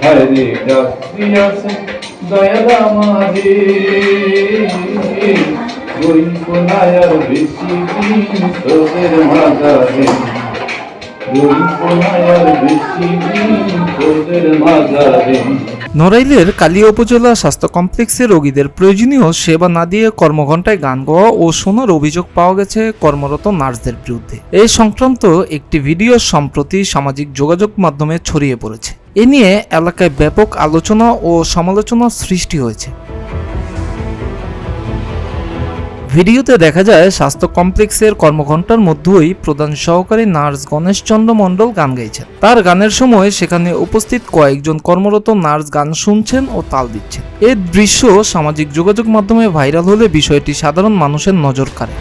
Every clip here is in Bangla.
হরে ডাকিয়াছে দয়াল আমারে রইব না আর বেশি দিন তোদের মাঝারে রইব না আর বেশি দিন তোদের মাঝারে। নড়াইলের কালিয়া উপজেলা স্বাস্থ্য কমপ্লেক্সে রোগীদের প্রয়োজনীয় সেবা না দিয়ে কর্মঘণ্টায় গান গাওয়া ও শোনার অভিযোগ পাওয়া গেছে কর্মরত নার্সদের বিরুদ্ধে। এই সংক্রান্ত একটি ভিডিও সম্প্রতি সামাজিক যোগাযোগ মাধ্যমে ছড়িয়ে পড়েছে। এ নিয়ে এলাকায় ব্যাপক আলোচনা ও সমালোচনা সৃষ্টি হয়েছে। ভিডিওতে দেখা যায় স্বাস্থ্য কমপ্লেক্সের কর্মঘণ্টার মধ্যেই প্রধান সহকারী নার্স গণেশ চন্দ্র মণ্ডল গান গাইছেন। তার গানের সময় সেখানে উপস্থিত কয়েকজন কর্মরত নার্স গান শুনছেন ও তাল দিচ্ছেন। এই দৃশ্য সামাজিক যোগাযোগ মাধ্যমে ভাইরাল হলে বিষয়টি সাধারণ মানুষের নজর কাড়ে।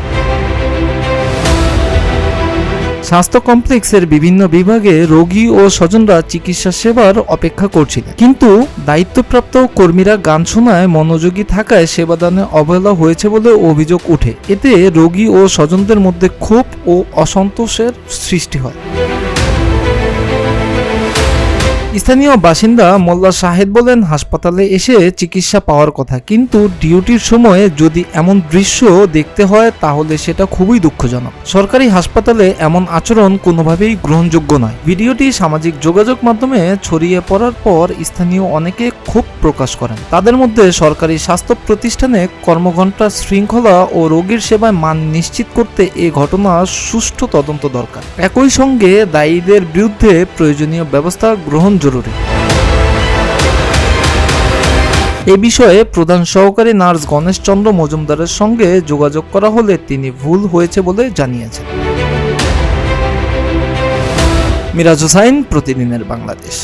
স্বাস্থ্য কমপ্লেক্সের বিভিন্ন বিভাগে রোগী ও স্বজনরা চিকিৎসা সেবার অপেক্ষা করছিলেন, কিন্তু দায়িত্বপ্রাপ্ত কর্মীরা গান শোনায় মনোযোগী থাকায় সেবাদানে অবহেলা হয়েছে বলে অভিযোগ ওঠে। এতে রোগী ও স্বজনদের মধ্যে ক্ষোভ ও অসন্তোষের সৃষ্টি হয়। স্থানীয় বাসিন্দা মোল্লা শাহেদ বলেন, হাসপাতালে এসে চিকিৎসা পাওয়ার কথা, কিন্তু ডিউটির সময়ে যদি এমন দৃশ্য দেখতে হয় তাহলে সেটা খুবই দুঃখজনক। সরকারি হাসপাতালে এমন আচরণ কোনোভাবেই গ্রহণযোগ্য নয়। ভিডিওটি সামাজিক যোগাযোগ মাধ্যমে ছড়িয়ে পড়ার পর স্থানীয় অনেকে ক্ষোভ প্রকাশ করেন। তাদের মধ্যে সরকারি স্বাস্থ্য প্রতিষ্ঠানে কর্মঘণ্টা শৃঙ্খলা ও রোগীর সেবায় মান নিশ্চিত করতে এ ঘটনা সুষ্ঠু তদন্ত দরকার। একই সঙ্গে দায়ীদের বিরুদ্ধে প্রয়োজনীয় ব্যবস্থা গ্রহণ জরুরি। এ বিষয়ে প্রধান সহকারী নার্স গণেশ চন্দ্র মজুমদারের সঙ্গে যোগাযোগ করা হলে তিনি ভুল হয়েছে বলে জানিয়েছেন। মিরাজ হোসাইন, প্রতিদিনের বাংলাদেশ।